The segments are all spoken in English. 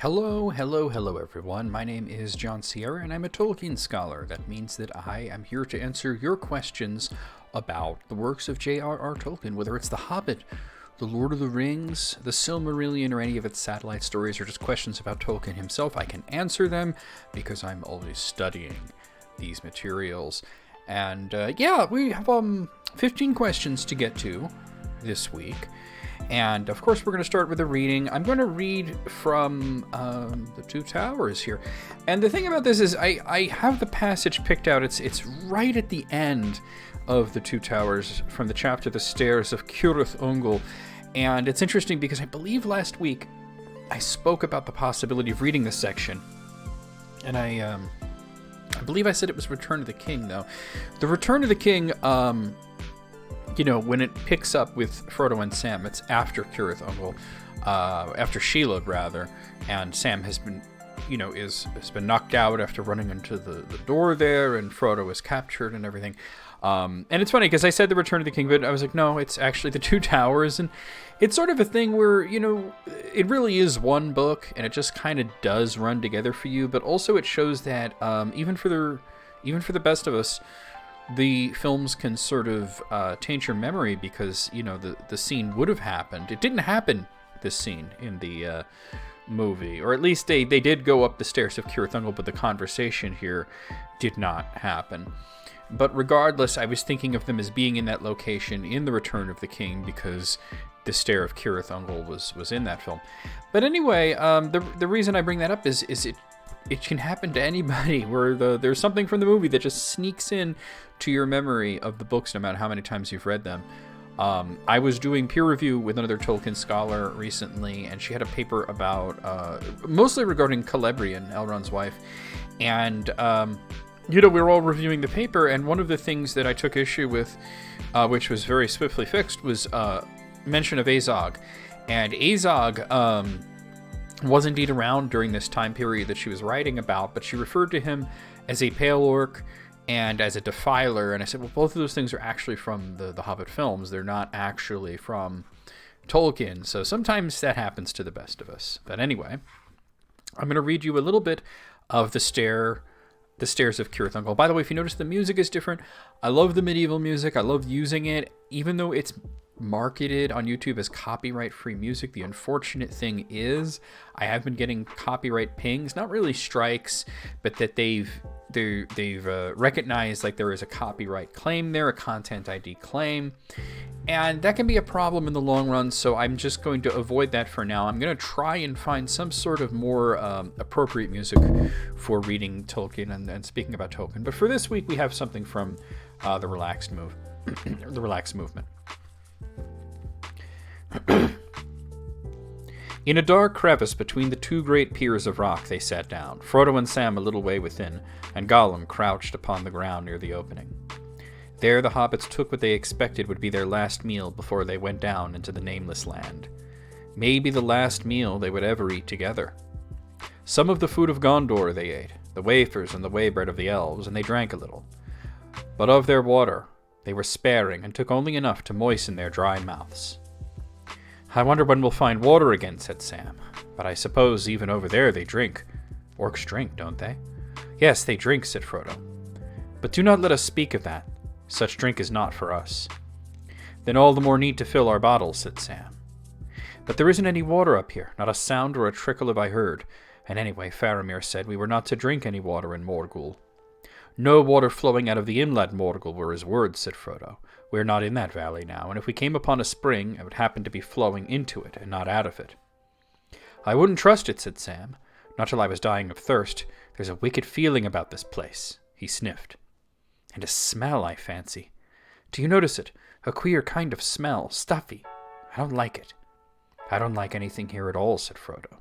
Hello, everyone. My name is John Sierra, and I'm a Tolkien scholar. That means that I am here to answer your questions about the works of J.R.R. Tolkien, whether it's The Hobbit, The Lord of the Rings, The Silmarillion, or any of its satellite stories, or just questions about Tolkien himself. I can answer them because I'm always studying these materials. And we have 15 questions to get to this week. And, of course, we're going to start with a reading. I'm going to read from the Two Towers here. And the thing about this is I have the passage picked out. It's right at the end of the Two Towers from the chapter The Stairs of Cirith Ungol. And it's interesting because I believe last week I spoke about the possibility of reading this section. And I believe I said it was Return of the King, though. The Return of the King... when it picks up with Frodo and Sam, it's after Cirith Ungol, after Shelob, rather, and Sam has been, has been knocked out after running into the door there, and Frodo is captured and everything. And it's funny, because I said the Return of the King, but I was like, no, it's actually the Two Towers, and it's sort of a thing where, it really is one book, and it just kind of does run together for you, but also it shows that even for the best of us, the films can sort of taint your memory because, the scene would have happened. It didn't happen, this scene, in the movie. Or at least they did go up the stairs of Cirith Ungol, but the conversation here did not happen. But regardless, I was thinking of them as being in that location in The Return of the King because the Stair of Cirith Ungol was in that film. But anyway, the reason I bring that up is it can happen to anybody where there's something from the movie that just sneaks in to your memory of the books no matter how many times you've read them. I was doing peer review with another Tolkien scholar recently, and she had a paper about, mostly regarding Celebrian, Elrond's wife, and, we were all reviewing the paper, and one of the things that I took issue with, which was very swiftly fixed, was mention of Azog. And Azog, was indeed around during this time period that she was writing about, but she referred to him as a pale orc and as a defiler, and I said, well, both of those things are actually from the Hobbit films. They're not actually from Tolkien, so sometimes that happens to the best of us. But anyway, I'm going to read you a little bit of the Stairs of Cirith Ungol. By the way, if you notice, the music is different. I love the medieval music. I love using it, even though it's marketed on YouTube as copyright-free music. The unfortunate thing is I have been getting copyright pings, not really strikes, but that they've recognized like there is a copyright claim there, a content ID claim, and that can be a problem in the long run, so I'm just going to avoid that for now. I'm going to try and find some sort of more appropriate music for reading Tolkien and speaking about Tolkien. But for this week, we have something from the Relaxed Movement. In a dark crevice between the two great piers of rock they sat down, Frodo and Sam a little way within, and Gollum crouched upon the ground near the opening. There the hobbits took what they expected would be their last meal before they went down into the nameless land. Maybe the last meal they would ever eat together. Some of the food of Gondor they ate, the wafers and the waybread of the elves, and they drank a little. But of their water they were sparing and took only enough to moisten their dry mouths. I wonder when we'll find water again, said Sam. But I suppose even over there they drink. Orcs drink, don't they? Yes, they drink, said Frodo. But do not let us speak of that. Such drink is not for us. Then all the more need to fill our bottles, said Sam. But there isn't any water up here, not a sound or a trickle have I heard. And anyway, Faramir said we were not to drink any water in Morgul. No water flowing out of the inlet Morgul were his words, said Frodo. We are not in that valley now, and if we came upon a spring, it would happen to be flowing into it, and not out of it. I wouldn't trust it, said Sam. Not till I was dying of thirst. There's a wicked feeling about this place. He sniffed. And a smell, I fancy. Do you notice it? A queer kind of smell, stuffy. I don't like it. I don't like anything here at all, said Frodo.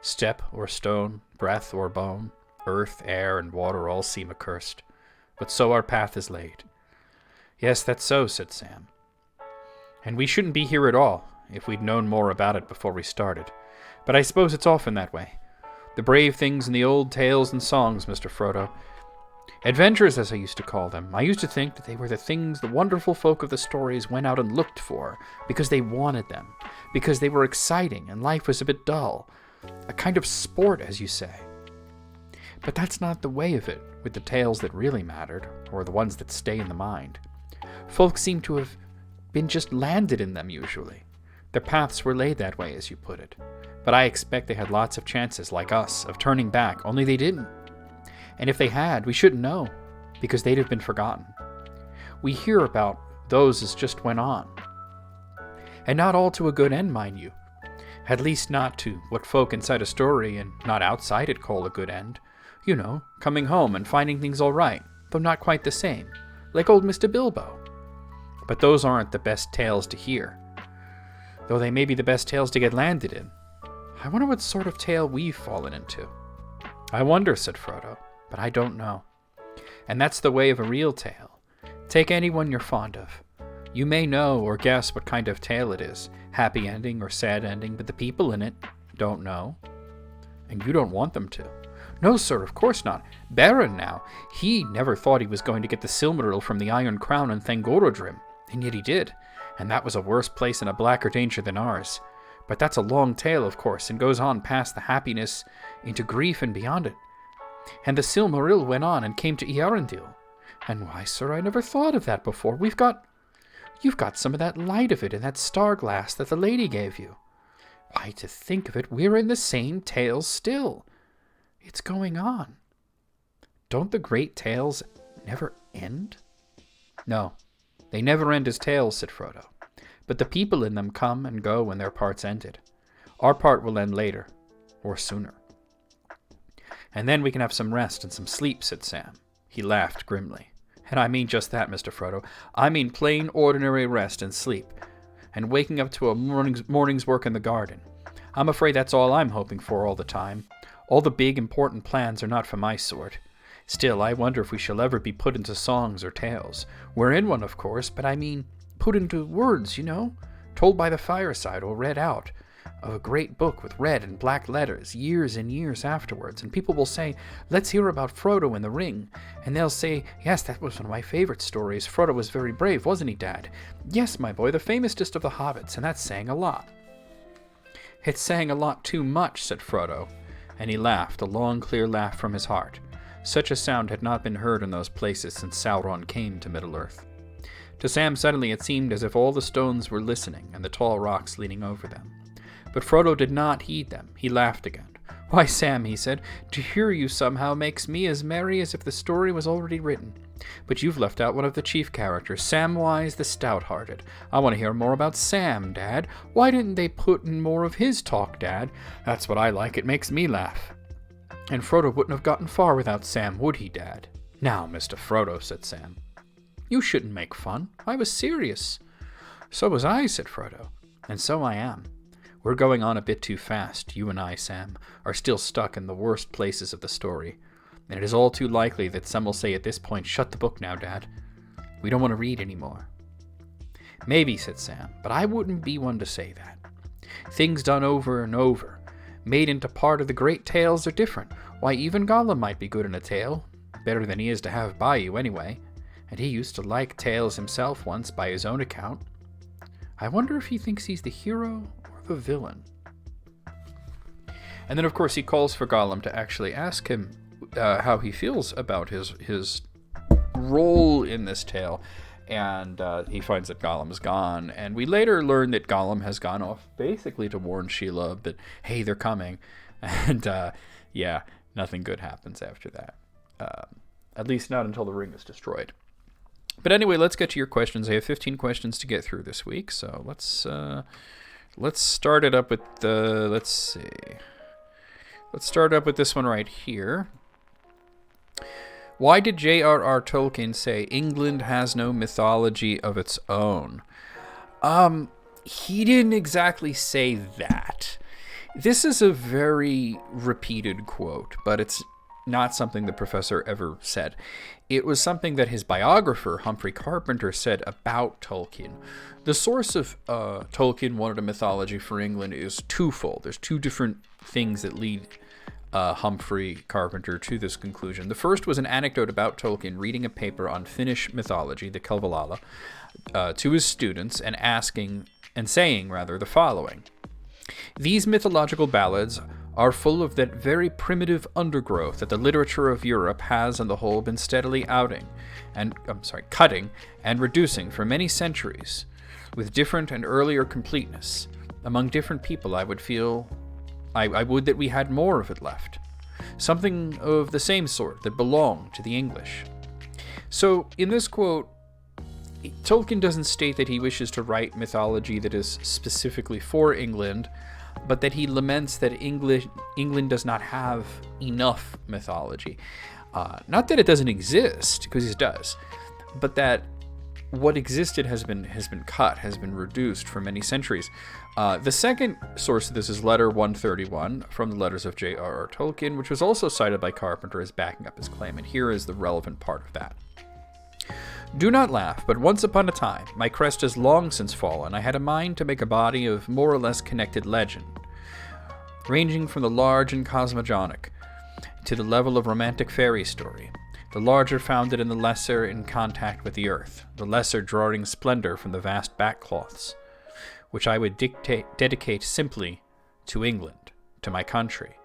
Step or stone, breath or bone, earth, air, and water all seem accursed. But so our path is laid. Yes, that's so, said Sam. And we shouldn't be here at all, if we'd known more about it before we started. But I suppose it's often that way. The brave things in the old tales and songs, Mr. Frodo. Adventures, as I used to call them. I used to think that they were the things the wonderful folk of the stories went out and looked for, because they wanted them, because they were exciting and life was a bit dull. A kind of sport, as you say. But that's not the way of it with the tales that really mattered, or the ones that stay in the mind. Folk seem to have been just landed in them usually. Their paths were laid that way, as you put it. But I expect they had lots of chances, like us, of turning back, only they didn't. And if they had, we shouldn't know, because they'd have been forgotten. We hear about those as just went on. And not all to a good end, mind you. At least not to what folk inside a story and not outside it call a good end. You know, coming home and finding things all right, though not quite the same, like old Mr. Bilbo. But those aren't the best tales to hear, though they may be the best tales to get landed in. I wonder what sort of tale we've fallen into. I wonder, said Frodo, but I don't know. And that's the way of a real tale. Take anyone you're fond of. You may know or guess what kind of tale it is, happy ending or sad ending, but the people in it don't know. And you don't want them to. No, sir, of course not. Beren now, he never thought he was going to get the Silmaril from the Iron Crown and Thangorodrim, and yet he did, and that was a worse place and a blacker danger than ours. But that's a long tale, of course, and goes on past the happiness into grief and beyond it. And the Silmaril went on and came to Eärendil. And why, sir, I never thought of that before. You've got some of that light of it in that star glass that the lady gave you. Why, to think of it, we're in the same tales still. It's going on. Don't the great tales never end? No, they never end as tales, said Frodo. But the people in them come and go when their part's ended. Our part will end later, or sooner. And then we can have some rest and some sleep, said Sam. He laughed grimly. And I mean just that, Mr. Frodo. I mean plain, ordinary rest and sleep, and waking up to a morning's work in the garden. I'm afraid that's all I'm hoping for all the time. All the big, important plans are not for my sort. Still, I wonder if we shall ever be put into songs or tales. We're in one, of course, but I mean put into words, you know, told by the fireside or read out of a great book with red and black letters years and years afterwards, and people will say, let's hear about Frodo and the Ring, and they'll say, yes, that was one of my favorite stories. Frodo was very brave, wasn't he, Dad? Yes, my boy, the famousest of the hobbits, and that's saying a lot. It's saying a lot too much, said Frodo, and he laughed, a long, clear laugh from his heart. Such a sound had not been heard in those places since Sauron came to Middle-earth. To Sam suddenly it seemed as if all the stones were listening and the tall rocks leaning over them. But Frodo did not heed them. He laughed again. Why, Sam, he said, to hear you somehow makes me as merry as if the story was already written. But you've left out one of the chief characters, Samwise the Stout-Hearted. I want to hear more about Sam, Dad. Why didn't they put in more of his talk, Dad? That's what I like. It makes me laugh. And Frodo wouldn't have gotten far without Sam, would he, Dad? Now, Mr. Frodo, said Sam, you shouldn't make fun. I was serious. So was I, said Frodo. And so I am. We're going on a bit too fast. You and I, Sam, are still stuck in the worst places of the story. And it is all too likely that some will say at this point, shut the book now, Dad. We don't want to read anymore. Maybe, said Sam, but I wouldn't be one to say that. Things done over and over, made into part of the great tales, are different. Why, even Gollum might be good in a tale. Better than he is to have by you, anyway. And he used to like tales himself once, by his own account. I wonder if he thinks he's the hero or the villain. And then, of course, he calls for Gollum to actually ask him how he feels about his role in this tale. And he finds that Gollum is gone. And we later learn that Gollum has gone off basically to warn Shelob that, hey, they're coming. And, yeah, nothing good happens after that. At least not until the ring is destroyed. But anyway, let's get to your questions. I have 15 questions to get through this week. So let's start it up with the, let's see. Let's start up with this one right here. Why did J.R.R. Tolkien say England has no mythology of its own? He didn't exactly say that. This is a very repeated quote, but it's not something the professor ever said. It was something that his biographer, Humphrey Carpenter, said about Tolkien. The source of Tolkien wanted a mythology for England is twofold. There's two different things that lead Humphrey Carpenter to this conclusion. The first was an anecdote about Tolkien reading a paper on Finnish mythology, the Kalevala, to his students and saying the following. These mythological ballads are full of that very primitive undergrowth that the literature of Europe has on the whole been steadily cutting and reducing for many centuries, with different and earlier completeness. Among different people, I would that we had more of it left. Something of the same sort that belonged to the English. So, in this quote, Tolkien doesn't state that he wishes to write mythology that is specifically for England, but that he laments that England does not have enough mythology. Not that it doesn't exist, because it does, but that what existed has been cut, has been reduced for many centuries. The second source of this is letter 131 from the letters of J.R.R. Tolkien, which was also cited by Carpenter as backing up his claim, and here is the relevant part of that. Do not laugh, but once upon a time, my crest has long since fallen. I had a mind to make a body of more or less connected legend, ranging from the large and cosmogonic to the level of romantic fairy story, the larger founded in the lesser in contact with the earth, the lesser drawing splendor from the vast backcloths, which I would dedicate simply to England, to my country.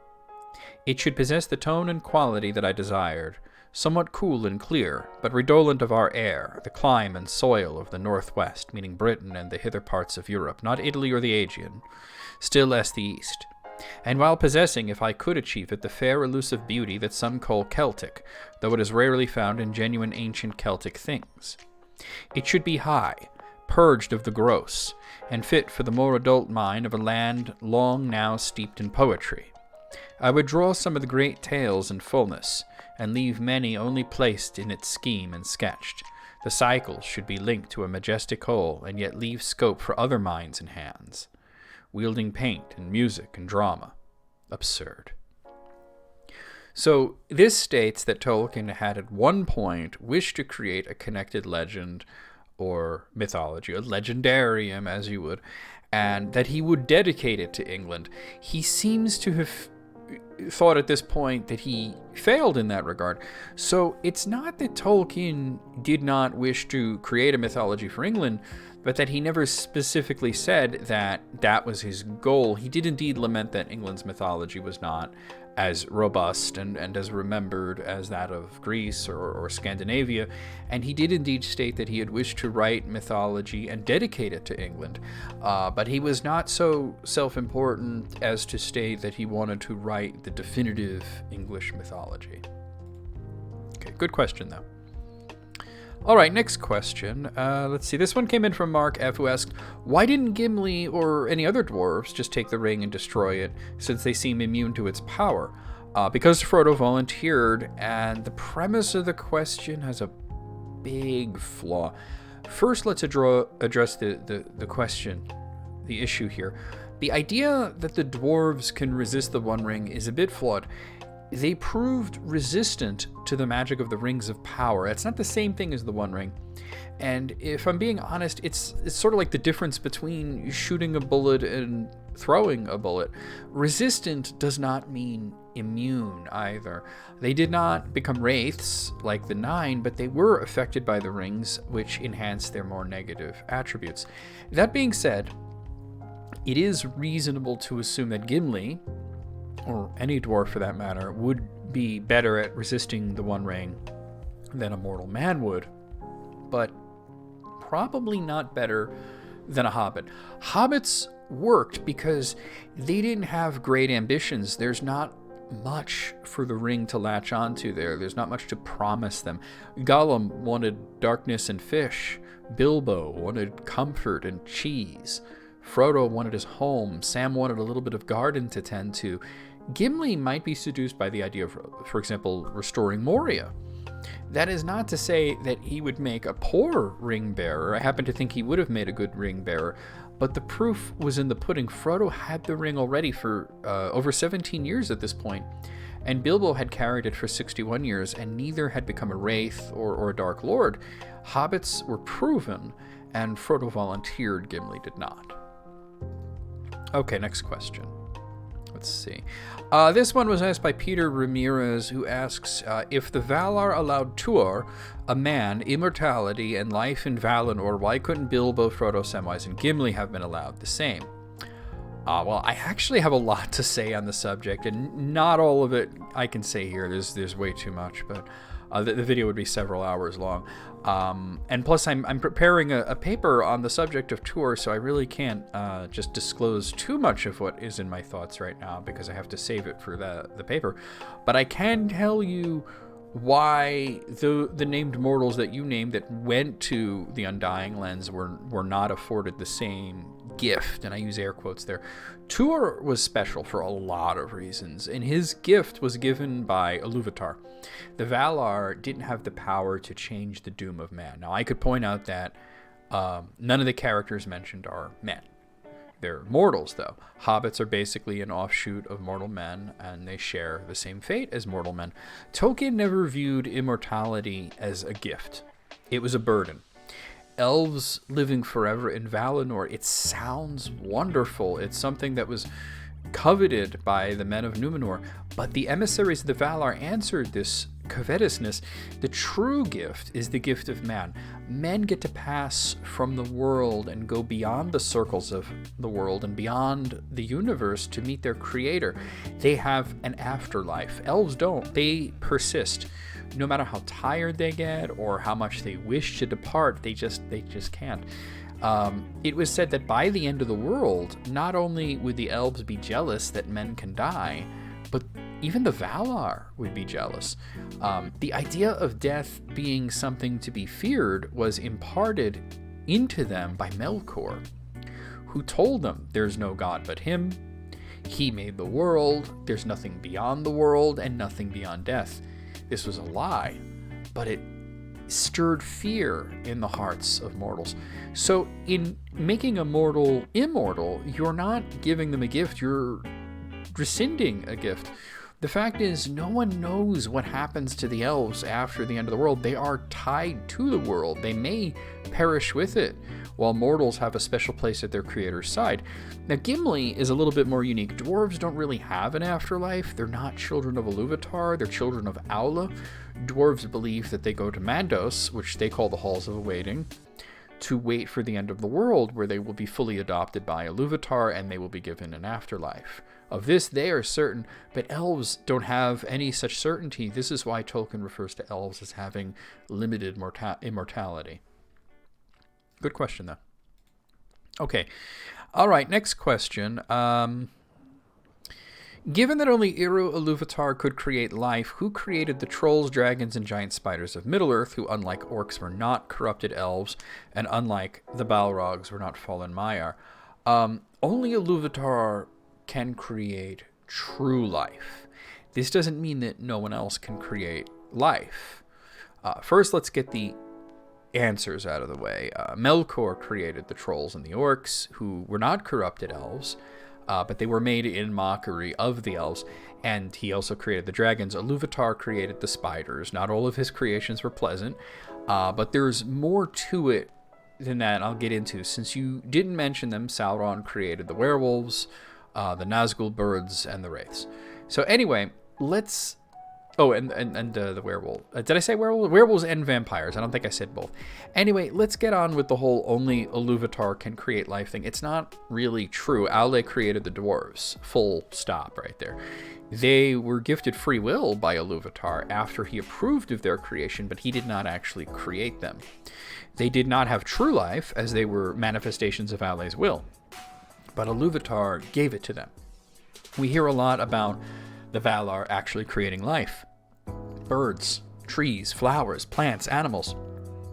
It should possess the tone and quality that I desired, somewhat cool and clear, but redolent of our air, the clime and soil of the northwest, meaning Britain and the hither parts of Europe, not Italy or the Aegean, still less the east, and while possessing, if I could achieve it, the fair elusive beauty that some call Celtic, though it is rarely found in genuine ancient Celtic things. It should be high, purged of the gross, and fit for the more adult mind of a land long now steeped in poetry. I would draw some of the great tales in fullness, and leave many only placed in its scheme and sketched. The cycles should be linked to a majestic whole, and yet leave scope for other minds and hands, wielding paint and music and drama. Absurd. So this states that Tolkien had at one point wished to create a connected legend or mythology, a legendarium as you would, and that he would dedicate it to England. He seems to have thought at this point that he failed in that regard. So it's not that Tolkien did not wish to create a mythology for England, but that he never specifically said that that was his goal. He did indeed lament that England's mythology was not as robust and as remembered as that of Greece or Scandinavia, and he did indeed state that he had wished to write mythology and dedicate it to England, but he was not so self-important as to state that he wanted to write the definitive English mythology. Okay, good question though. All right, next question. Let's see. This one came in from Mark F., who asked, why didn't Gimli or any other dwarves just take the ring and destroy it, since they seem immune to its power? Because Frodo volunteered, and the premise of the question has a big flaw. First, let's address the question, the issue here. The idea that the dwarves can resist the One Ring is a bit flawed. They proved resistant to the magic of the Rings of Power. It's not the same thing as the One Ring. And if I'm being honest, it's sort of like the difference between shooting a bullet and throwing a bullet. Resistant does not mean immune either. They did not become wraiths like the Nine, but they were affected by the rings, which enhanced their more negative attributes. That being said, it is reasonable to assume that Gimli, or any dwarf for that matter, would be better at resisting the One Ring than a mortal man would, but probably not better than a hobbit. Hobbits worked because they didn't have great ambitions. There's not much for the ring to latch onto there. There's not much to promise them. Gollum wanted darkness and fish. Bilbo wanted comfort and cheese. Frodo wanted his home. Sam wanted a little bit of garden to tend to. Gimli might be seduced by the idea of, for example, restoring Moria. That is not to say that he would make a poor ring bearer. I happen to think he would have made a good ring bearer, but the proof was in the pudding. Frodo had the ring already for over 17 years at this point, and Bilbo had carried it for 61 years, and neither had become a wraith or a Dark Lord. Hobbits were proven, and Frodo volunteered. Gimli did not. Okay, next question. Let's see. This one was asked by Peter Ramirez, who asks, if the Valar allowed Tuor, a man, immortality and life in Valinor, why couldn't Bilbo, Frodo, Samwise, and Gimli have been allowed the same? Well, I actually have a lot to say on the subject, and not all of it I can say here. There's way too much, but the video would be several hours long. And plus, I'm preparing a paper on the subject of Tuor, so I really can't just disclose too much of what is in my thoughts right now, because I have to save it for the paper. But I can tell you why the named mortals that you named that went to the Undying Lands were not afforded the same gift, and I use air quotes there. Tuor was special for a lot of reasons, and his gift was given by Iluvatar. The Valar didn't have the power to change the doom of man. Now, I could point out that none of the characters mentioned are men. They're mortals, though. Hobbits are basically an offshoot of mortal men, and they share the same fate as mortal men. Tolkien never viewed immortality as a gift. It was a burden. Elves living forever in Valinor, it sounds wonderful. It's something that was coveted by the men of Numenor, but the emissaries of the Valar answered this covetousness. The true gift is the gift of man. Men get to pass from the world and go beyond the circles of the world and beyond the universe to meet their creator. They have an afterlife. Elves don't. They persist. No matter how tired they get or how much they wish to depart, they just can't. It was said that by the end of the world, not only would the elves be jealous that men can die, but even the Valar would be jealous. The idea of death being something to be feared was imparted into them by Melkor, who told them there's no god but him. He made the world. There's nothing beyond the world and nothing beyond death. This was a lie, but it stirred fear in the hearts of mortals. So in making a mortal immortal, you're not giving them a gift, you're rescinding a gift. The fact is, no one knows what happens to the elves after the end of the world. They are tied to the world. They may perish with it, while mortals have a special place at their creator's side. Now, Gimli is a little bit more unique. Dwarves don't really have an afterlife. They're not children of Iluvatar. They're children of Aula. Dwarves believe that they go to Mandos, which they call the Halls of Awaiting, to wait for the end of the world, where they will be fully adopted by Iluvatar and they will be given an afterlife. Of this they are certain, but elves don't have any such certainty. This is why Tolkien refers to elves as having limited immortality. Good question, though. Okay. All right, next question. Given that only Eru Iluvatar could create life, who created the trolls, dragons, and giant spiders of Middle-earth, who, unlike orcs, were not corrupted elves, and unlike the Balrogs, were not fallen Maiar? Only Iluvatar can create true life. This doesn't mean that no one else can create life. First, let's get the answers out of the way. Melkor created the trolls and the orcs, who were not corrupted elves, but they were made in mockery of the elves, and he also created the dragons. Iluvatar created the spiders. Not all of his creations were pleasant, but there's more to it than that I'll get into. Since you didn't mention them, Sauron created the werewolves, the Nazgul birds, and the wraiths. So anyway, let's... Oh, and the werewolf. Did I say werewolves? Werewolves and vampires. I don't think I said both. Anyway, let's get on with the whole only Iluvatar can create life thing. It's not really true. Aule created the dwarves. Full stop right there. They were gifted free will by Iluvatar after he approved of their creation, but he did not actually create them. They did not have true life, as they were manifestations of Aule's will, but Iluvatar gave it to them. We hear a lot about the Valar actually creating life. Birds, trees, flowers, plants, animals.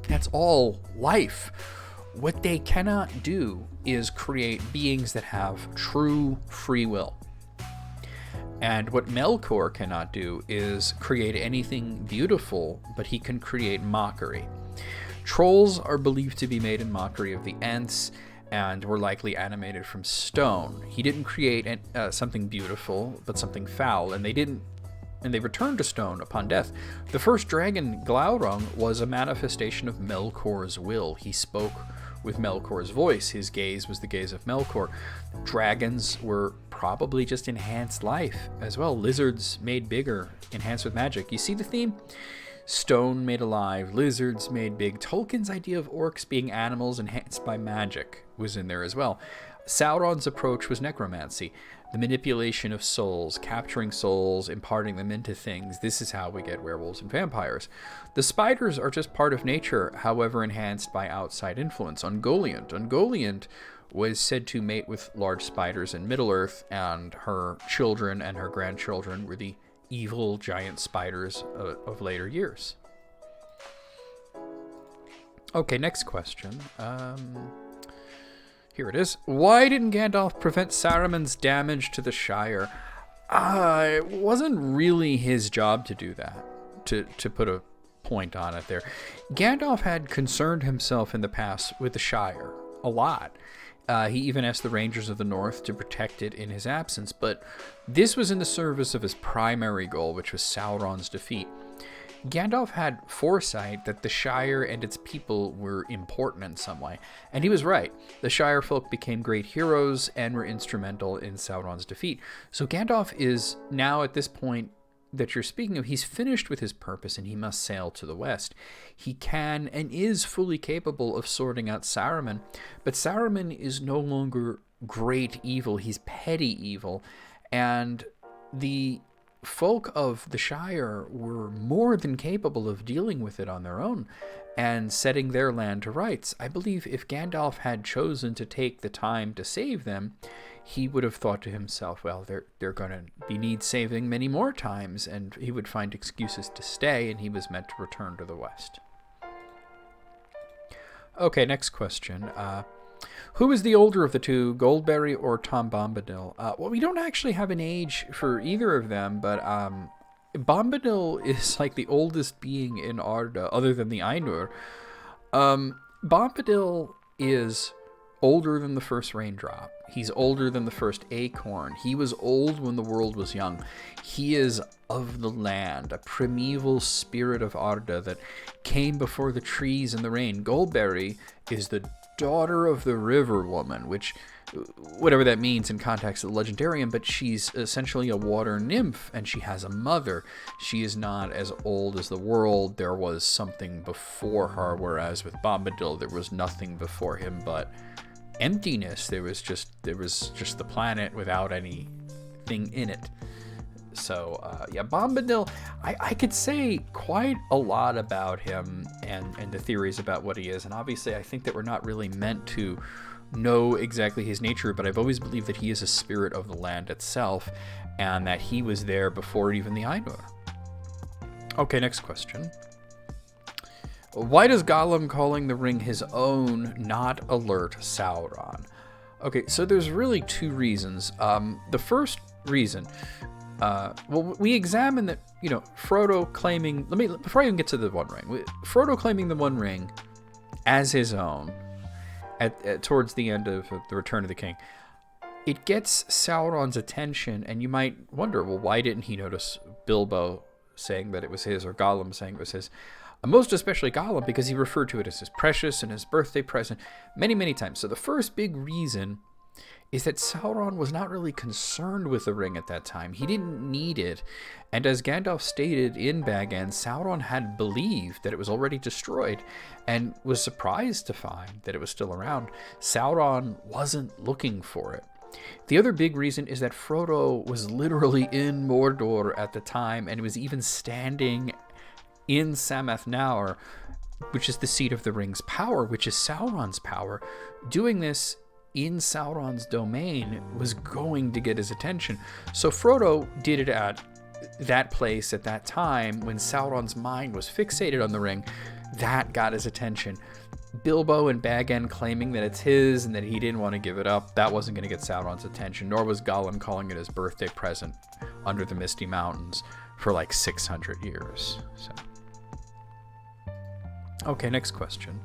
That's all life. What they cannot do is create beings that have true free will. And what Melkor cannot do is create anything beautiful, but he can create mockery. Trolls are believed to be made in mockery of the Ents, and were likely animated from stone. He didn't create something beautiful, but something foul, and they returned to stone upon death. The first dragon, Glaurung, was a manifestation of Melkor's will. He spoke with Melkor's voice. His gaze was the gaze of Melkor. Dragons were probably just enhanced life as well. Lizards made bigger, enhanced with magic. You see the theme? Stone made alive, lizards made big. Tolkien's idea of orcs being animals enhanced by magic was in there as well. Sauron's approach was necromancy, the manipulation of souls, capturing souls, imparting them into things. This is how we get werewolves and vampires. The spiders are just part of nature, however enhanced by outside influence. Ungoliant was said to mate with large spiders in Middle-earth, and her children and her grandchildren were the evil giant spiders of later years. Okay, next question. Here it is. Why didn't Gandalf prevent Saruman's damage to the Shire? It wasn't really his job to do that, to put a point on it there. Gandalf had concerned himself in the past with the Shire a lot. He even asked the Rangers of the North to protect it in his absence, but this was in the service of his primary goal, which was Sauron's defeat. Gandalf had foresight that the Shire and its people were important in some way, and he was right. The Shire folk became great heroes and were instrumental in Sauron's defeat. So Gandalf is now, at this point that you're speaking of, he's finished with his purpose and he must sail to the west. He can and is fully capable of sorting out Saruman, but Saruman is no longer great evil, he's petty evil, and the folk of the Shire were more than capable of dealing with it on their own and setting their land to rights. I believe if Gandalf had chosen to take the time to save them, he would have thought to himself, well, they're going to need saving many more times, and he would find excuses to stay, and he was meant to return to the west. Okay, next question. Who is the older of the two, Goldberry or Tom Bombadil? Well, we don't actually have an age for either of them, but Bombadil is like the oldest being in Arda, other than the Ainur. Bombadil is older than the first raindrop. He's older than the first acorn. He was old when the world was young. He is of the land, a primeval spirit of Arda that came before the trees and the rain. Goldberry is the daughter of the river woman, which, whatever that means in context of the legendarium, but she's essentially a water nymph, and she has a mother. She is not as old as the world. There was something before her, whereas with Bombadil, there was nothing before him but emptiness. There was just the planet without anything in it. So Bombadil, I could say quite a lot about him and the theories about what he is, and obviously I think that we're not really meant to know exactly his nature, but I've always believed that he is a spirit of the land itself, and that he was there before even the Ainur. Okay, next question. Why does Gollum calling the ring his own not alert Sauron? Okay, so there's really two reasons. The first reason, we examine that, Frodo claiming, before I even get to the One Ring, Frodo claiming the One Ring as his own towards the end of the Return of the King, it gets Sauron's attention, and you might wonder, well, why didn't he notice Bilbo saying that it was his, or Gollum saying it was his? Most especially Gollum, because he referred to it as his precious and his birthday present many, many times. So the first big reason is that Sauron was not really concerned with the ring at that time. He didn't need it. And as Gandalf stated in Bag End, Sauron had believed that it was already destroyed and was surprised to find that it was still around. Sauron wasn't looking for it. The other big reason is that Frodo was literally in Mordor at the time, and was even standing in Samath Naur, which is the seat of the ring's power, which is Sauron's power. Doing this in Sauron's domain was going to get his attention. So Frodo did it at that place at that time when Sauron's mind was fixated on the ring. That got his attention. Bilbo and Bag End claiming that it's his and that he didn't want to give it up, that wasn't going to get Sauron's attention, nor was Gollum calling it his birthday present under the Misty Mountains for like 600 years. So, okay, next question.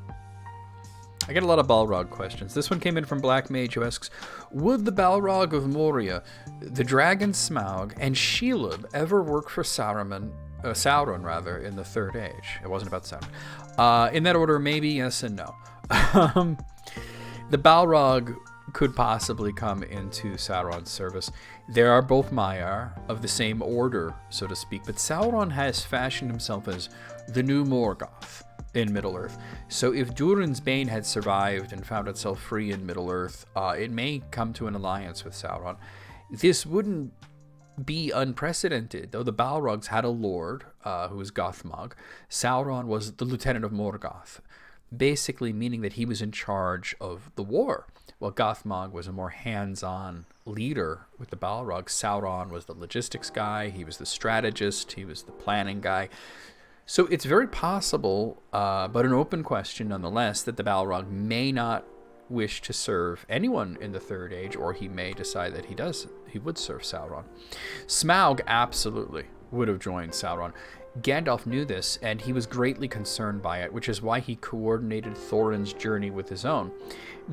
I get a lot of Balrog questions. This one came in from Black Mage, who asks, would the Balrog of Moria, the dragon Smaug, and Shelob ever work for Sauron in the Third Age? It wasn't about Sauron. In that order, maybe yes and no. The Balrog could possibly come into Sauron's service. There are both Maiar of the same order, so to speak, but Sauron has fashioned himself as the new Morgoth, in Middle-earth. So if Durin's Bane had survived and found itself free in Middle-earth, it may come to an alliance with Sauron. This wouldn't be unprecedented, though the Balrogs had a lord who was Gothmog. Sauron was the lieutenant of Morgoth, basically meaning that he was in charge of the war. While Gothmog was a more hands-on leader with the Balrog, Sauron was the logistics guy, he was the strategist, he was the planning guy. So it's very possible, but an open question nonetheless, that the Balrog may not wish to serve anyone in the Third Age, or he may decide that he would serve Sauron. Smaug absolutely would have joined Sauron. Gandalf knew this, and he was greatly concerned by it, which is why he coordinated Thorin's journey with his own.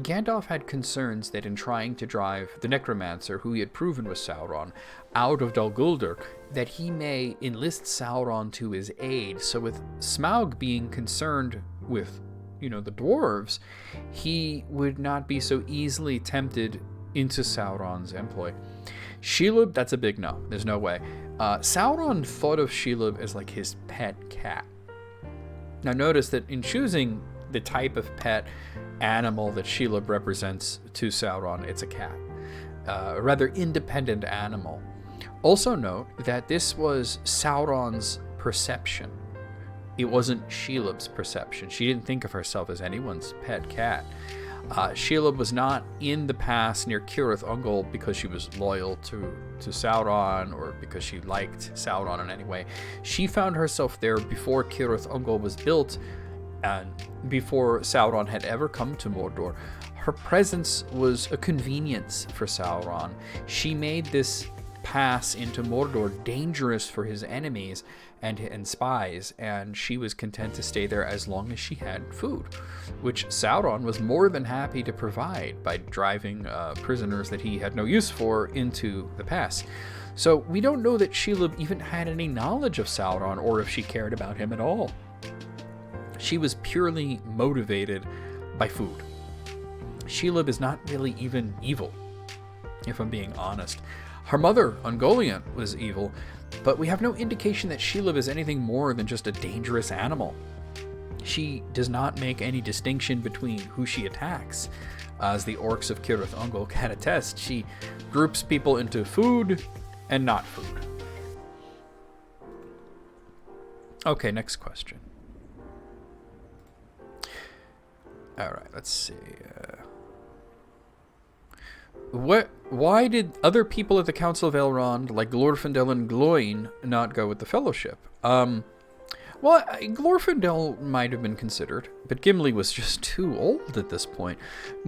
Gandalf had concerns that in trying to drive the necromancer, who he had proven was Sauron, out of Dol Guldur, that he may enlist Sauron to his aid. So with Smaug being concerned with, the dwarves, he would not be so easily tempted into Sauron's employ. Shelob, that's a big no. There's no way. Sauron thought of Shelob as like his pet cat. Now notice that in choosing the type of pet animal that Shelob represents to Sauron, it's a cat. A rather independent animal. Also note that this was Sauron's perception. It wasn't Shelob's perception. She didn't think of herself as anyone's pet cat. Shelob was not in the past near Cirith Ungol because she was loyal to Sauron or because she liked Sauron in any way. She found herself there before Cirith Ungol was built and before Sauron had ever come to Mordor. Her presence was a convenience for Sauron. She made this pass into Mordor dangerous for his enemies and spies, and she was content to stay there as long as she had food, which Sauron was more than happy to provide by driving prisoners that he had no use for into the pass. So we don't know that Shelob even had any knowledge of Sauron or if she cared about him at all. She was purely motivated by food. Shelob is not really even evil, if I'm being honest. Her mother, Ungoliant, was evil, but we have no indication that Shelob is anything more than just a dangerous animal. She does not make any distinction between who she attacks. As the orcs of Cirith Ungol can attest, she groups people into food and not food. Okay, next question. All right, let's see. Why did other people at the Council of Elrond, like Glorfindel and Gloin, not go with the Fellowship? Well, Glorfindel might have been considered, but Gimli was just too old at this point.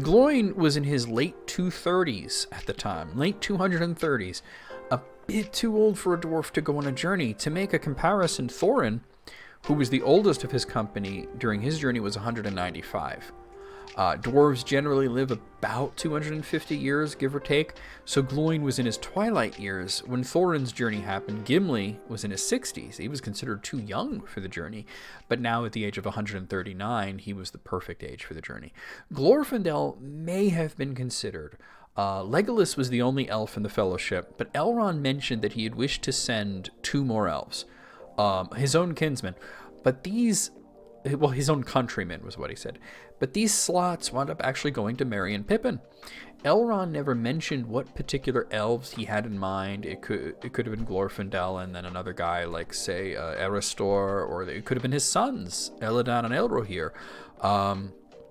Gloin was in his late 230s at the time, late 230s, a bit too old for a dwarf to go on a journey. To make a comparison, Thorin, who was the oldest of his company during his journey, was 195. Dwarves generally live about 250 years, give or take, so Gloin was in his twilight years. When Thorin's journey happened, Gimli was in his 60s. He was considered too young for the journey, but now at the age of 139, he was the perfect age for the journey. Glorfindel may have been considered. Legolas was the only elf in the Fellowship, but Elrond mentioned that he had wished to send 2 more elves, his own kinsmen, but his own countrymen was what he said. But these slots wound up actually going to Merry and Pippin. Elrond never mentioned what particular elves he had in mind. It could have been Glorfindel and then another guy like, say, Erestor, or it could have been his sons, Elladan and Elrohir.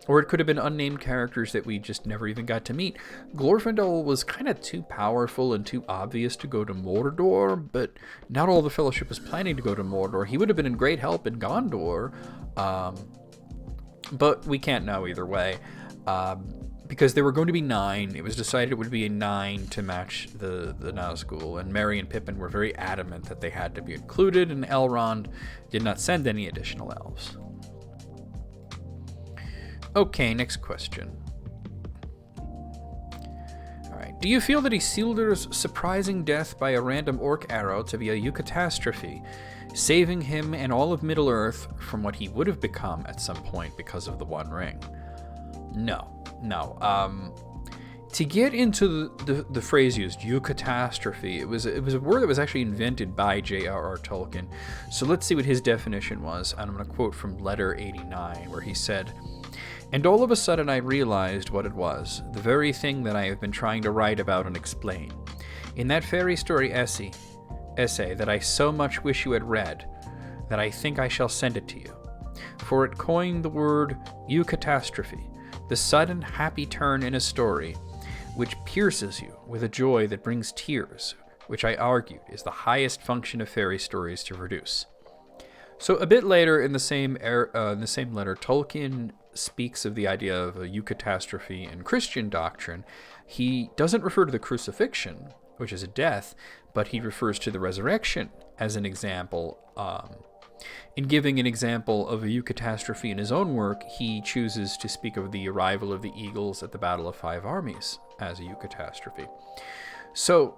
Or it could have been unnamed characters that we just never even got to meet. Glorfindel was kind of too powerful and too obvious to go to Mordor, but not all the Fellowship was planning to go to Mordor. He would have been in great help in Gondor, but we can't know either way. Because there were going to be 9. It was decided it would be a 9 to match the Nazgul, and Merry and Pippin were very adamant that they had to be included, and Elrond did not send any additional elves. Okay, next question. Alright. Do you feel that Isildur's surprising death by a random orc arrow to be a Eucastastrophe, saving him and all of Middle-earth from what he would have become at some point because of the One Ring? No. To get into the phrase used, Eucastastrophe, it was a word that was actually invented by J.R.R. Tolkien. So let's see what his definition was. And I'm going to quote from letter 89, where he said, "And all of a sudden I realized what it was, the very thing that I have been trying to write about and explain. In that fairy story essay that I so much wish you had read, that I think I shall send it to you. For it coined the word Eucastastrophe, the sudden happy turn in a story, which pierces you with a joy that brings tears, which I argued is the highest function of fairy stories to produce." So a bit later in the same letter, Tolkien speaks of the idea of a eucastastrophe in Christian doctrine. He doesn't refer to the crucifixion, which is a death, but he refers to the resurrection as an example. In giving an example of a eucastastrophe in his own work, he chooses to speak of the arrival of the eagles at the Battle of Five Armies as a eucastastrophe. So,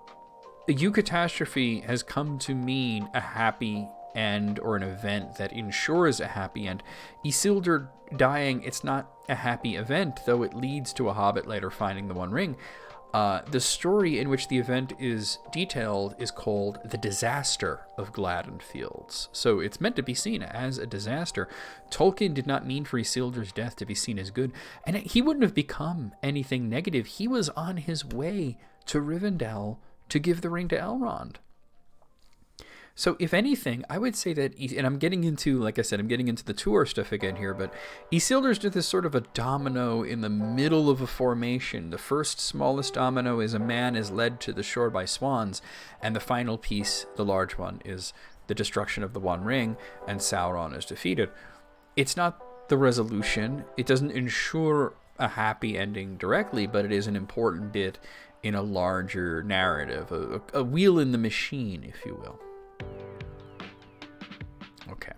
a eucastastrophe has come to mean a happy end or an event that ensures a happy end. Isildur dying, it's not a happy event, though it leads to a hobbit later finding the One Ring. The story in which the event is detailed is called The Disaster of Gladden Fields. So it's meant to be seen as a disaster. Tolkien did not mean for Isildur's death to be seen as good, and he wouldn't have become anything negative. He was on his way to Rivendell to give the ring to Elrond. So if anything, I would say that, and I'm getting into, like I said, I'm getting into the Tuor stuff again here, but Isildur's just this sort of a domino in the middle of a formation. The first smallest domino is a man is led to the shore by swans, and the final piece, the large one, is the destruction of the One Ring, and Sauron is defeated. It's not the resolution. It doesn't ensure a happy ending directly, but it is an important bit in a larger narrative, a wheel in the machine, if you will. Okay.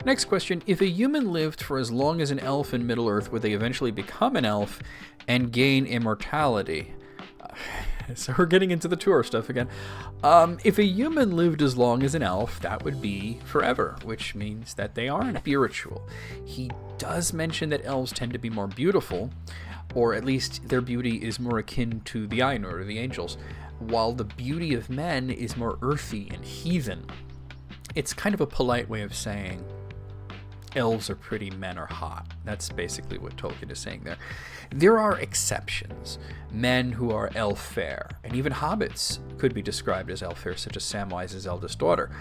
Next question. If a human lived for as long as an elf in Middle-earth, would they eventually become an elf and gain immortality? So we're getting into the Tuor stuff again. If a human lived as long as an elf, that would be forever, which means that they are spiritual. He does mention that elves tend to be more beautiful, or at least their beauty is more akin to the Ainur, or the angels, while the beauty of men is more earthy and heathen. It's kind of a polite way of saying elves are pretty, men are hot. That's basically what Tolkien is saying there. There are exceptions. Men who are elf fair, and even hobbits could be described as elf fair, such as Samwise's eldest daughter.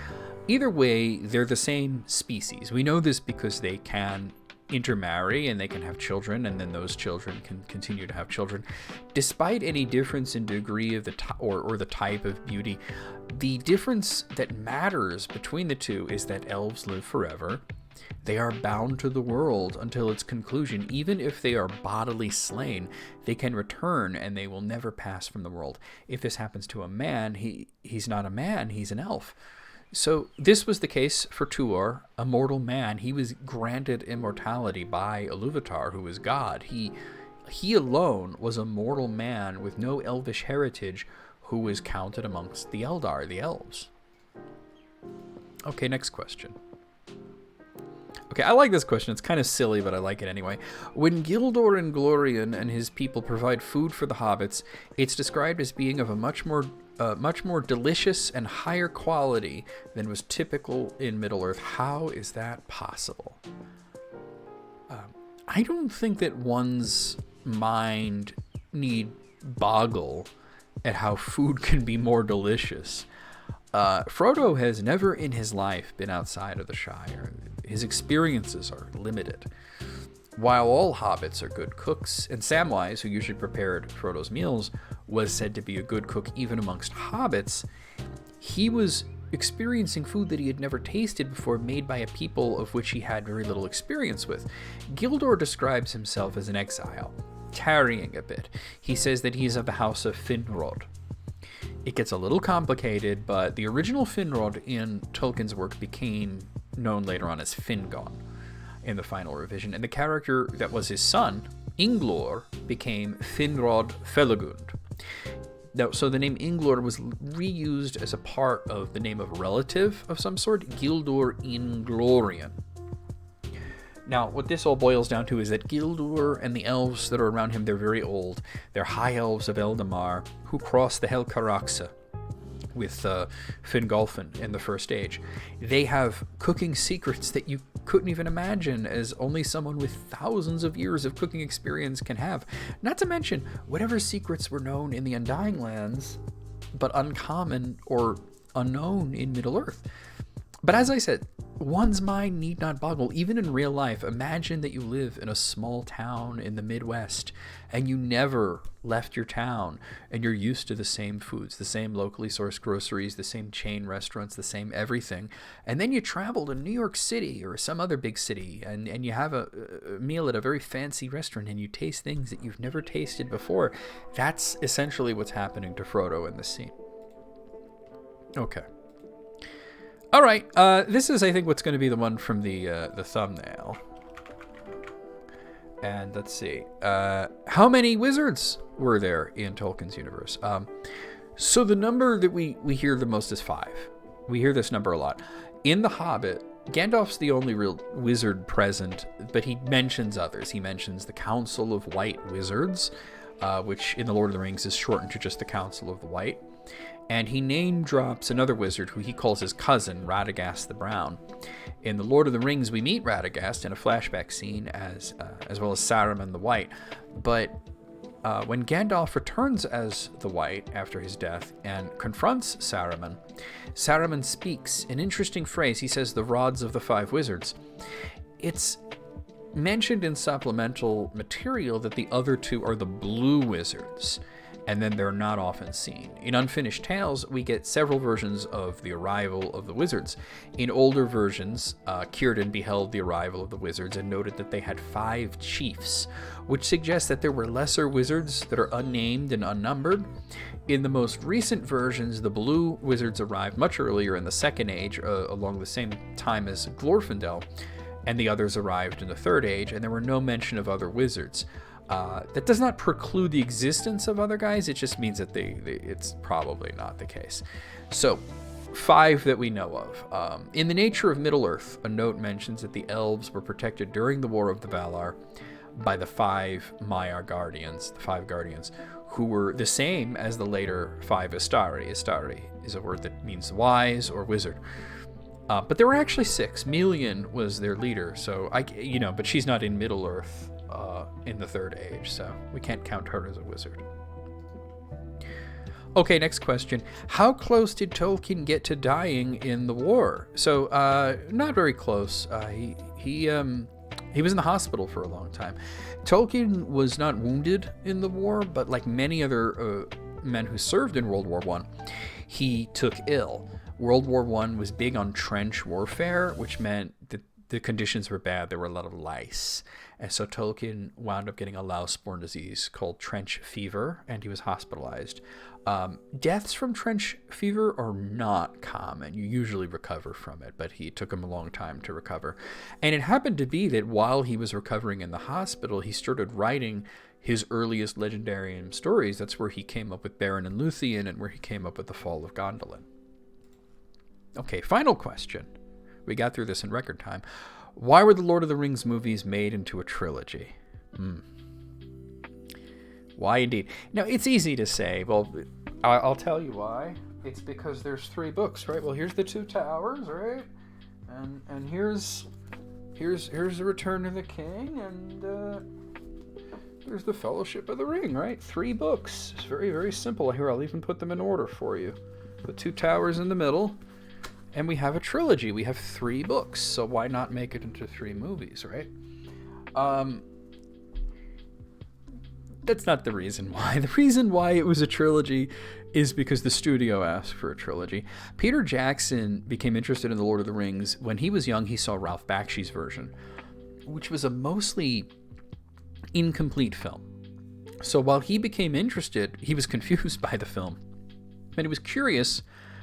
Either way, they're the same species. We know this because they can intermarry and they can have children, and then those children can continue to have children. Despite any difference in degree of the or the type of beauty, the difference that matters between the two is that elves live forever. They are bound to the world until its conclusion. Even if they are bodily slain, they can return and they will never pass from the world. If this happens to a man, he's not a man, he's an elf. So this was the case for Tuor, a mortal man. He was granted immortality by Iluvatar, who is God. He alone was a mortal man with no elvish heritage, who was counted amongst the Eldar, the elves. Okay, next question. Okay, I like this question. It's kind of silly, but I like it anyway. When Gildor and Glorien and his people provide food for the hobbits, it's described as being of a much more delicious and higher quality than was typical in Middle-earth. How is that possible? I don't think that one's mind need boggle at how food can be more delicious. Frodo has never in his life been outside of the Shire. His experiences are limited. While all hobbits are good cooks, and Samwise, who usually prepared Frodo's meals, was said to be a good cook even amongst hobbits, he was experiencing food that he had never tasted before, made by a people of which he had very little experience with. Gildor describes himself as an exile, tarrying a bit. He says that he is of the house of Finrod. It gets a little complicated, but the original Finrod in Tolkien's work became known later on as Fingon in the final revision, and the character that was his son, Inglor, became Finrod Felagund. Now, so the name Inglor was reused as a part of the name of a relative of some sort, Gildor Inglorien. Now, what this all boils down to is that Gildor and the elves that are around him, they're very old. They're high elves of Eldamar who crossed the Helcaraxa with Fingolfin in the First Age. They have cooking secrets that you couldn't even imagine, as only someone with thousands of years of cooking experience can have. Not to mention, whatever secrets were known in the Undying Lands, but uncommon or unknown in Middle-earth. But as I said, one's mind need not boggle. Even in real life, imagine that you live in a small town in the Midwest and you never left your town and you're used to the same foods, the same locally sourced groceries, the same chain restaurants, the same everything. And then you travel to New York City or some other big city and you have a meal at a very fancy restaurant and you taste things that you've never tasted before. That's essentially what's happening to Frodo in this scene. Okay. All right, this is, I think, what's going to be the one from the thumbnail. And let's see. How many wizards were there in Tolkien's universe? So the number that we hear the most is 5. We hear this number a lot. In The Hobbit, Gandalf's the only real wizard present, but he mentions others. He mentions the Council of White Wizards, which in The Lord of the Rings is shortened to just the Council of the White. And he name drops another wizard who he calls his cousin, Radagast the Brown. In The Lord of the Rings, we meet Radagast in a flashback scene as well as Saruman the White. But when Gandalf returns as the White after his death and confronts Saruman, Saruman speaks an interesting phrase. He says, "The rods of the 5 wizards." It's mentioned in supplemental material that the other 2 are the blue wizards, and then they're not often seen. In Unfinished Tales, we get several versions of the arrival of the wizards. In older versions, Círdan beheld the arrival of the wizards and noted that they had 5 chiefs, which suggests that there were lesser wizards that are unnamed and unnumbered. In the most recent versions, the blue wizards arrived much earlier in the Second Age, along the same time as Glorfindel, and the others arrived in the Third Age, and there were no mention of other wizards. That does not preclude the existence of other guys. It just means that it's probably not the case. So, 5 that we know of. In The Nature of Middle-earth, a note mentions that the elves were protected during the War of the Valar by the 5 Maiar guardians, the 5 guardians, who were the same as the later 5 Istari. Istari is a word that means wise or wizard. But there were actually 6. Melian was their leader, so but she's not in Middle-earth in the Third Age, so we can't count her as a wizard. Okay, next question. How close did Tolkien get to dying in the war? So, not very close. He was in the hospital for a long time. Tolkien was not wounded in the war, but like many other men who served in World War I, he took ill. World War I was big on trench warfare, which meant that the conditions were bad. There were a lot of lice. And so Tolkien wound up getting a louse-borne disease called trench fever, and he was hospitalized. Deaths from trench fever are not common. You usually recover from it, but it took him a long time to recover. And it happened to be that while he was recovering in the hospital, he started writing his earliest legendarium stories. That's where he came up with Beren and Luthien, and where he came up with the Fall of Gondolin. Okay, final question. We got through this in record time. Why were the Lord of the Rings movies made into a trilogy? Why indeed? Now, it's easy to say. Well, I'll tell you why. It's because there's 3 books, right? Well, here's the 2 Towers, right? And here's the Return of the King, and here's the Fellowship of the Ring, right? 3 books. It's very, very simple. Here, I'll even put them in order for you. The 2 Towers in the middle. And we have a trilogy. We have 3 books. So why not make it into 3 movies, right? That's not the reason why. The reason why it was a trilogy is because the studio asked for a trilogy. Peter Jackson became interested in The Lord of the Rings. When he was young, he saw Ralph Bakshi's version, which was a mostly incomplete film. So while he became interested, he was confused by the film. And he was curious,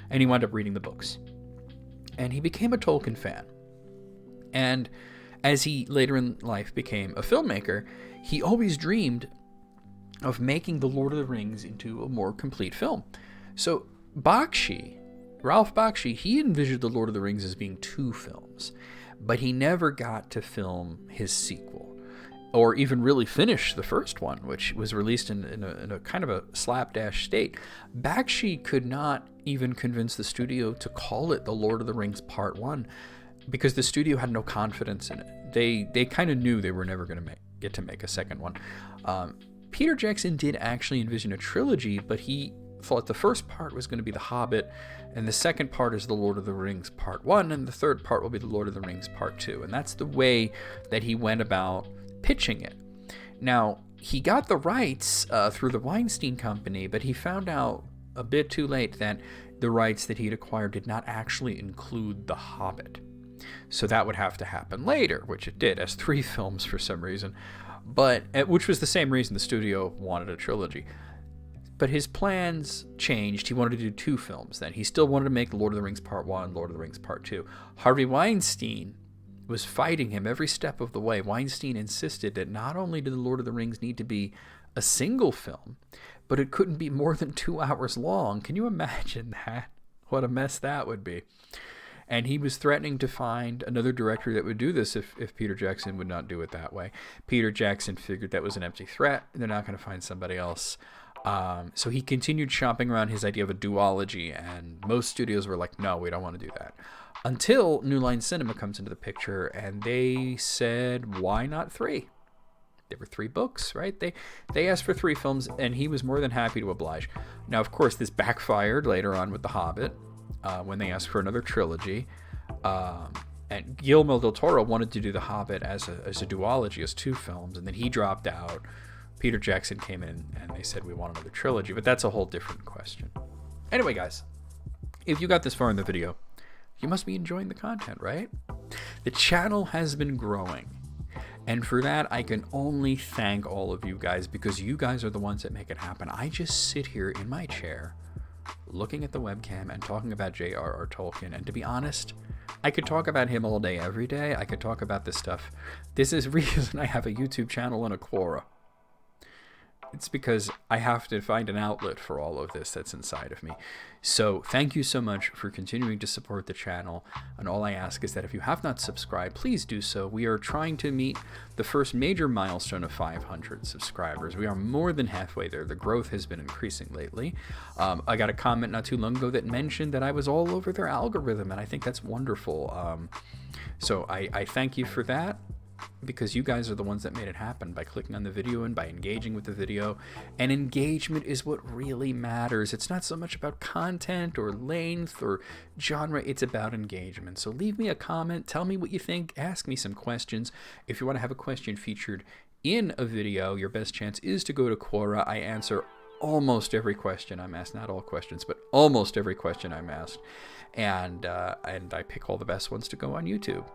and he wound up reading the books. And he became a Tolkien fan. And as he later in life became a filmmaker, he always dreamed of making The Lord of the Rings into a more complete film. So Ralph Bakshi, he envisioned The Lord of the Rings as being 2 films. but he never got to film his sequel, or even really finish the first one, which was released in a kind of a slapdash state. Bakshi could not even convince the studio to call it The Lord of the Rings Part 1, because the studio had no confidence in it. They kind of knew they were never going to get to make a second one. Peter Jackson did actually envision a trilogy, but he thought the first part was going to be The Hobbit, and the second part is The Lord of the Rings Part 1, and the third part will be The Lord of the Rings Part 2. And that's the way that he went about pitching it. Now, he got the rights through the Weinstein Company, but he found out a bit too late that the rights that he'd acquired did not actually include The Hobbit. So that would have to happen later, which it did, as 3 films for some reason, but which was the same reason the studio wanted a trilogy. But his plans changed. He wanted to do 2 films then. He still wanted to make Lord of the Rings Part 1, Lord of the Rings Part 2. Harvey Weinstein was fighting him every step of the way. Weinstein insisted that not only did The Lord of the Rings need to be a single film, but it couldn't be more than 2 hours long. Can you imagine that? What a mess that would be. And he was threatening to find another director that would do this if Peter Jackson would not do it that way. Peter Jackson figured that was an empty threat. They're not going to find somebody else. So he continued shopping around his idea of a duology, and most studios were like, no, we don't want to do that. Until New Line Cinema comes into the picture, and they said, why not 3? There were 3 books, right? They asked for 3 films, and he was more than happy to oblige. Now, of course, this backfired later on with The Hobbit, when they asked for another trilogy. And Guillermo del Toro wanted to do The Hobbit as a duology, as 2 films, and then he dropped out. Peter Jackson came in, and they said, we want another trilogy, but that's a whole different question. Anyway, guys, if you got this far in the video, you must be enjoying the content, right? The channel has been growing, and for that, I can only thank all of you guys, because you guys are the ones that make it happen. I just sit here in my chair, looking at the webcam and talking about J.R.R. Tolkien, and to be honest, I could talk about him all day, every day. I could talk about this stuff. This is the reason I have a YouTube channel and a Quora. It's because I have to find an outlet for all of this that's inside of me. So thank you so much for continuing to support the channel. And all I ask is that if you have not subscribed, please do so. We are trying to meet the first major milestone of 500 subscribers. We are more than halfway there. The growth has been increasing lately. I got a comment not too long ago that mentioned that I was all over their algorithm, and I think that's wonderful. So I thank you for that, because you guys are the ones that made it happen by clicking on the video and by engaging with the video. And engagement is what really matters. It's not so much about content or length or genre, it's about engagement. So leave me a comment, tell me what you think, ask me some questions. If you want to have a question featured in a video, your best chance is to go to Quora. I answer almost every question I'm asked, not all questions, but almost every question I'm asked. And I pick all the best ones to go on YouTube.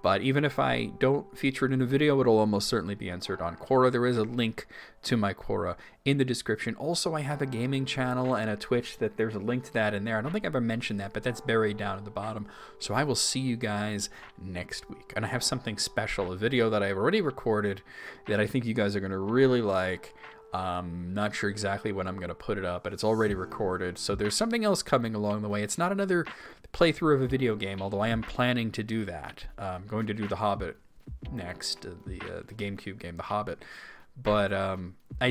But even if I don't feature it in a video, it'll almost certainly be answered on Quora. There is a link to my Quora in the description. Also, I have a gaming channel and a Twitch that there's a link to that in there. I don't think I've ever mentioned that, but that's buried down at the bottom. So I will see you guys next week. And I have something special, a video that I've already recorded that I think you guys are going to really like. Not sure exactly when I'm going to put it up, but it's already recorded. So there's something else coming along the way. It's not another playthrough of a video game, although I am planning to do that. I'm going to do The Hobbit next, the GameCube game, The Hobbit. But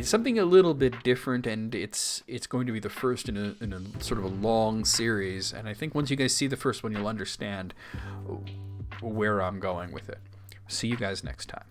something a little bit different, and it's going to be the first in a sort of a long series. And I think once you guys see the first one, you'll understand where I'm going with it. See you guys next time.